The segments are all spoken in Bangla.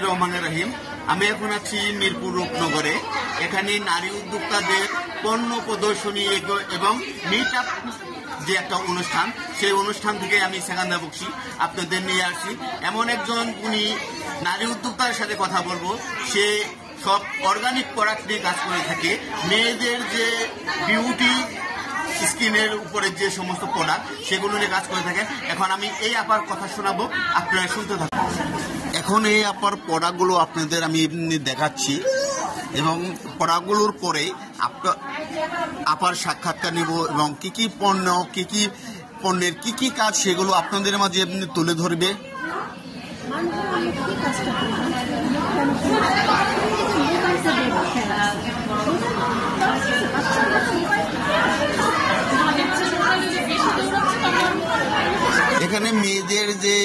রহমানির রহিম। আমি এখন আছি মিরপুর রূপনগরে। এখানে নারী উদ্যোক্তাদের পণ্য প্রদর্শনী এবং মিট আপ যে একটা অনুষ্ঠান, সেই অনুষ্ঠান থেকে আমি সেকান্দার বকশি আপনাদের নিয়ে আসছি। এমন একজন উনি নারী উদ্যোক্তার সাথে কথা বলবো। সে সব অর্গানিক প্রোডাক্ট নিয়ে কাজ করে থাকে। মেয়েদের যে বিউটি স্কিনের উপরে যে সমস্ত প্রোডাক্ট, সেগুলো নিয়ে কাজ করে থাকে। এখন আমি এই আপার কথা শোনাবো, আপনারা শুনতে থাকুন। এখন এই আপার প্রোডাক্টগুলো আপনাদের আমি দেখাচ্ছি এবং প্রোডাক্টগুলোর পরে আপার সাক্ষাৎকার নিব এবং কি কি পণ্য, কি কি পণ্যের কি কি কাজ, সেগুলো আপনাদের মাঝে তুলে ধরবে। এখানে মেয়েদের যে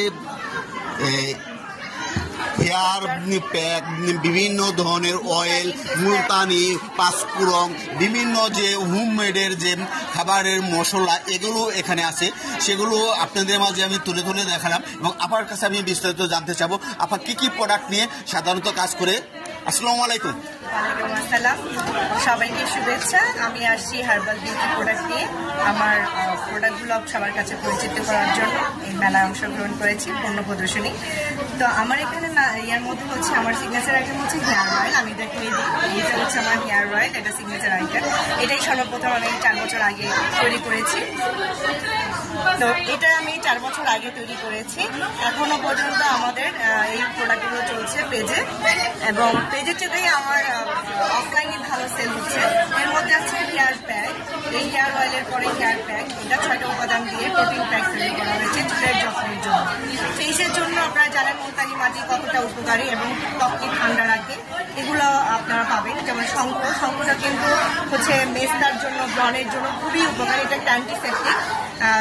হেয়ার প্যাক, বিভিন্ন ধরনের অয়েল, মুলতানি, পাঁচফোড়ন, বিভিন্ন যে হোমমেডের যে খাবারের মশলা, এগুলো এখানে আছে। সেগুলো আপনাদের মাঝে আমি তুলে তুলে দেখালাম এবং আপার কাছে আমি বিস্তারিত জানতে চাবো আপা কি কি প্রোডাক্ট নিয়ে সাধারণত কাজ করে। আসসালামু আলাইকুম। ওয়ালাইকুম আসসালাম, সবাইকে শুভেচ্ছা। আমি আসছি হার্বাল বিউটি প্রোডাক্ট নিয়ে। আমার প্রোডাক্টগুলো সবার কাছে পরিচিত করার জন্য এই মেলায় অংশগ্রহণ করেছি, পণ্য প্রদর্শনী। তো আমার এখানে ইয়ার মধ্যে হচ্ছে আমার সিগনেচার আইটেম হচ্ছে হেয়ার অয়েল। আমি দেখিয়ে দিই, এটা হচ্ছে আমার হেয়ার অয়েল, এটা সিগনেচার আইটেম। এটাই সর্বপ্রথম আমি 4 বছর আগে তৈরি করেছি। তো এটা আমি 4 বছর আগে তৈরি করেছি। এখনো পর্যন্ত আমাদের এই প্রোডাক্টগুলো চলছে পেজে, এবং পেজের থেকেই আমার অফলাইনে ভালো সেল হচ্ছে। এর মধ্যে আছে হেয়ার প্যাক, এই হেয়ার অয়েলের পরে হেয়ার প্যাক। এটা 6টা উপাদান দিয়ে প্রোটিন প্যাক তৈরি করা হয়েছে চুলের যত্নের জন্য। ফেসের জন্য আপনারা জানেন মুলতানি মাটি কতটা উপকারী এবং ত্বককে ঠান্ডা রাখে, এগুলো আপনারা পাবেন। যেমন শঙ্কটা কিন্তু হচ্ছে মেস্তার জন্য, ব্রণের জন্য খুবই উপকারী, এটা একটা অ্যান্টিসেপটিক।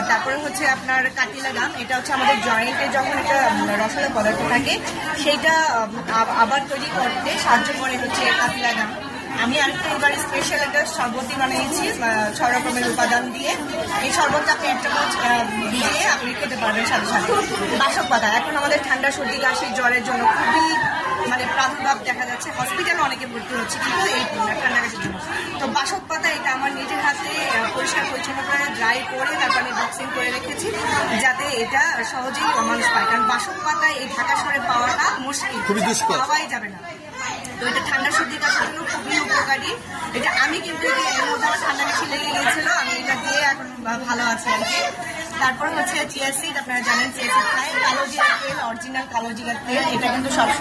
তারপরে হচ্ছে আপনার কাটিলাগাম, এটা হচ্ছে আমাদের জয়েন্টে যখন একটা রসালো পদার্থ থাকে সেইটা আবার তৈরি করতে সাহায্য করে হচ্ছে কাটিলাগাম। আমি আরেকটা এবার স্পেশাল একটা শরবতই বানিয়েছি 6 রকমের উপাদান দিয়ে। এই শরবতটা আপনি 1 চামচ দিয়ে আপনি খেতে পারবেন সাথে সাথে। বাসক পাতা এখন আমাদের ঠান্ডা, সর্দি, কাশি, জ্বরের জন্য খুবই প্রাদুর্ভাব দেখা যাচ্ছে। হসপিটালে অনেকে ভর্তি হচ্ছে কিন্তু এই ঠান্ডা কাশির জন্য। তো বাসক পাতা এটা আমার নিজের হাতে পরিষ্কার পরিচ্ছন্ন করে ড্রাই করে তারপর আমি বক্সিং করে রেখেছি, যাতে এটা সহজেই মানুষ পায়। কারণ বাসক পাতা এই ঢাকা শহরে পাওয়াটা মুশকিল, পাওয়াই যাবে না। তো এটা ঠান্ডা, সর্দি, কাশির জন্য খুবই উপকারী। এটা আমি কিন্তু এর মধ্যে আমার ঠান্ডা কাশি লেগে গিয়েছিল, আমি এটা দিয়ে এখন ভালো আছি আর কি। তারপর হচ্ছে চিয়া সিড, আপনারা জানেন চিয়া সিড খায়। কালো জিরা তেল, অরিজিনাল কালো জিরা তেল, এটা কিন্তু সবসময়